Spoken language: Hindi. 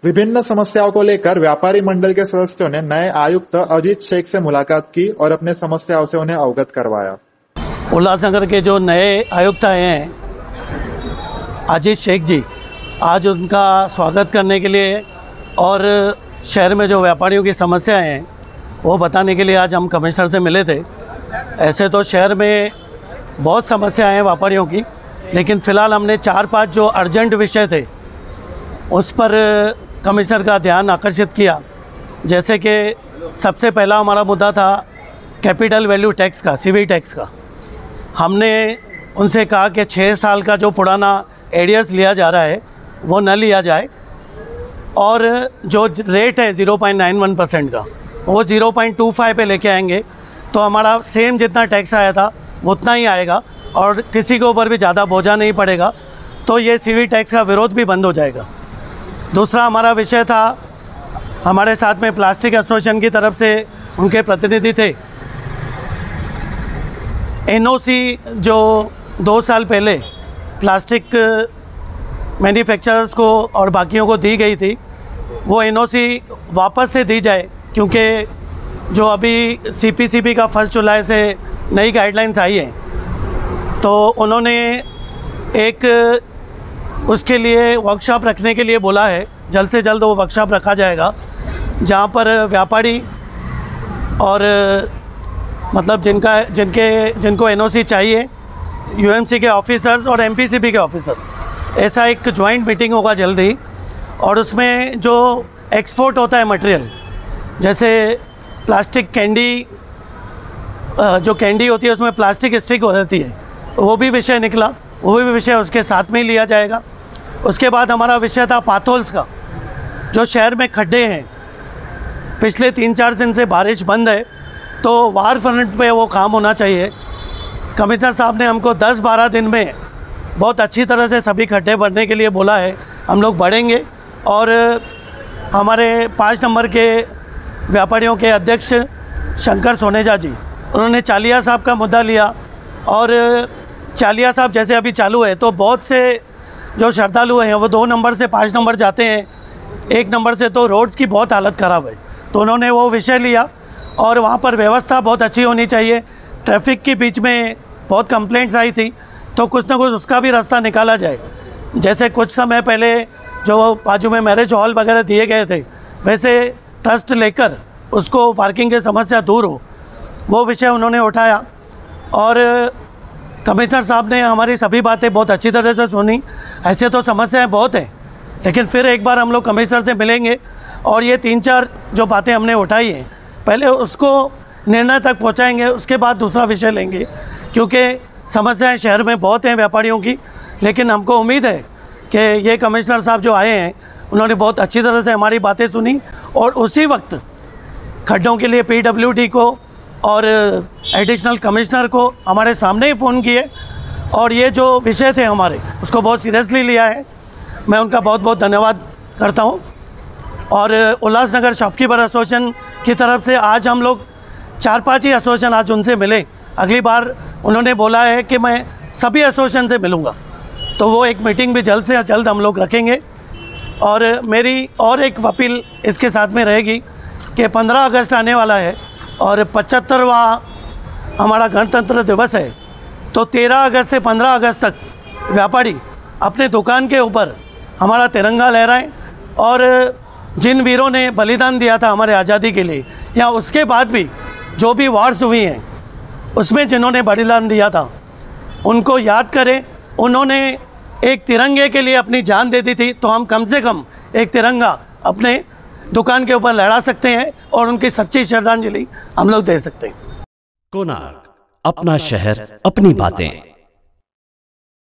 विभिन्न समस्याओं को लेकर व्यापारी मंडल के सदस्यों ने नए आयुक्त अजीत शेख से मुलाकात की और अपने समस्याओं से उन्हें अवगत करवाया। उल्लासनगर के जो नए आयुक्त आए हैं अजीत शेख जी, आज उनका स्वागत करने के लिए और शहर में जो व्यापारियों की समस्याएं हैं वो बताने के लिए आज हम कमिश्नर से मिले थे। ऐसे तो शहर में बहुत समस्याएं हैं व्यापारियों की, लेकिन फ़िलहाल हमने 4-5 जो अर्जेंट विषय थे उस पर कमिश्नर का ध्यान आकर्षित किया। जैसे कि सबसे पहला हमारा मुद्दा था कैपिटल वैल्यू टैक्स का, सीवी टैक्स का। हमने उनसे कहा कि 6 साल का जो पुराना एरियर्स लिया जा रहा है वो न लिया जाए और जो रेट है 0.91% का वो 0.25 पे लेके आएंगे तो हमारा सेम जितना टैक्स आया था उतना ही आएगा और किसी के ऊपर भी ज़्यादा बोझा नहीं पड़ेगा, तो ये सीवी टैक्स का विरोध भी बंद हो जाएगा। दूसरा हमारा विषय था, हमारे साथ में प्लास्टिक एसोसिएशन की तरफ से उनके प्रतिनिधि थे। एनओसी जो 2 साल पहले प्लास्टिक मैन्युफैक्चरर्स को और बाकियों को दी गई थी, वो एनओसी वापस से दी जाए, क्योंकि जो अभी सीपीसीबी का 1 जुलाई से नई गाइडलाइंस आई है तो उन्होंने एक उसके लिए वर्कशॉप रखने के लिए बोला है। जल्द से जल्द वो वर्कशॉप रखा जाएगा जहाँ पर व्यापारी और मतलब जिनको एनओसी चाहिए, यूएमसी के ऑफिसर्स और एमपीसीबी के ऑफिसर्स, ऐसा एक जॉइंट मीटिंग होगा जल्द ही। और उसमें जो एक्सपोर्ट होता है मटेरियल, जैसे प्लास्टिक कैंडी, जो कैंडी होती है उसमें प्लास्टिक स्टिक हो जाती है, वो भी विषय निकला, वो भी विषय उसके साथ में ही लिया जाएगा। उसके बाद हमारा विषय था पाथोल्स का। जो शहर में खड्डे हैं, पिछले 3-4 दिन से बारिश बंद है तो वार फ्रंट पे वो काम होना चाहिए। कमिश्नर साहब ने हमको 10-12 दिन में बहुत अच्छी तरह से सभी खड्डे भरने के लिए बोला है। हम लोग बढ़ेंगे और हमारे 5 नंबर के व्यापारियों के अध्यक्ष शंकर सोनेजा जी, उन्होंने चालिया साहब का मुद्दा लिया और चालिया साहब जैसे अभी चालू है तो बहुत से जो श्रद्धालु हैं वो 2 नंबर से 5 नंबर जाते हैं, 1 नंबर से तो रोड्स की बहुत हालत ख़राब है। तो उन्होंने वो विषय लिया और वहाँ पर व्यवस्था बहुत अच्छी होनी चाहिए। ट्रैफिक के बीच में बहुत कंप्लेंट्स आई थी तो कुछ ना कुछ उसका भी रास्ता निकाला जाए। जैसे कुछ समय पहले जो बाजू में मैरिज हॉल वगैरह दिए गए थे, वैसे ट्रस्ट लेकर उसको पार्किंग की समस्या दूर हो, वो विषय उन्होंने उठाया। और कमिश्नर साहब ने हमारी सभी बातें बहुत अच्छी तरह से सुनी। ऐसे तो समस्याएं बहुत हैं, लेकिन फिर एक बार हम लोग कमिश्नर से मिलेंगे और ये 3-4 जो बातें हमने उठाई हैं पहले उसको निर्णय तक पहुंचाएंगे, उसके बाद दूसरा विषय लेंगे, क्योंकि समस्याएं शहर में बहुत हैं व्यापारियों की। लेकिन हमको उम्मीद है कि ये कमिश्नर साहब जो आए हैं उन्होंने बहुत अच्छी तरह से हमारी बातें सुनी और उसी वक्त खड्डों के लिए पीडब्ल्यूडी को और एडिशनल कमिश्नर को हमारे सामने ही फ़ोन किए और ये जो विषय थे हमारे उसको बहुत सीरियसली लिया है। मैं उनका बहुत बहुत धन्यवाद करता हूँ। और उल्लासनगर शॉपकीपर एसोसिएशन की तरफ से आज हम लोग 4-5 ही एसोसिएशन आज उनसे मिले। अगली बार उन्होंने बोला है कि मैं सभी एसोसिएशन से मिलूँगा, तो वो एक मीटिंग भी जल्द से जल्द हम लोग रखेंगे। और मेरी और एक अपील इसके साथ में रहेगी कि 15 अगस्त आने वाला है और 75वां हमारा गणतंत्र दिवस है, तो 13 अगस्त से 15 अगस्त तक व्यापारी अपने दुकान के ऊपर हमारा तिरंगा लहराएं और जिन वीरों ने बलिदान दिया था हमारे आज़ादी के लिए, या उसके बाद भी जो भी वॉर्स हुई हैं उसमें जिन्होंने बलिदान दिया था उनको याद करें। उन्होंने एक तिरंगे के लिए अपनी जान दे दी थी, तो हम कम से कम एक तिरंगा अपने दुकान के ऊपर लहरा सकते हैं और उनकी सच्ची श्रद्धांजलि हम लोग दे सकते हैं। कोणार्क, अपना शहर, अपनी बातें।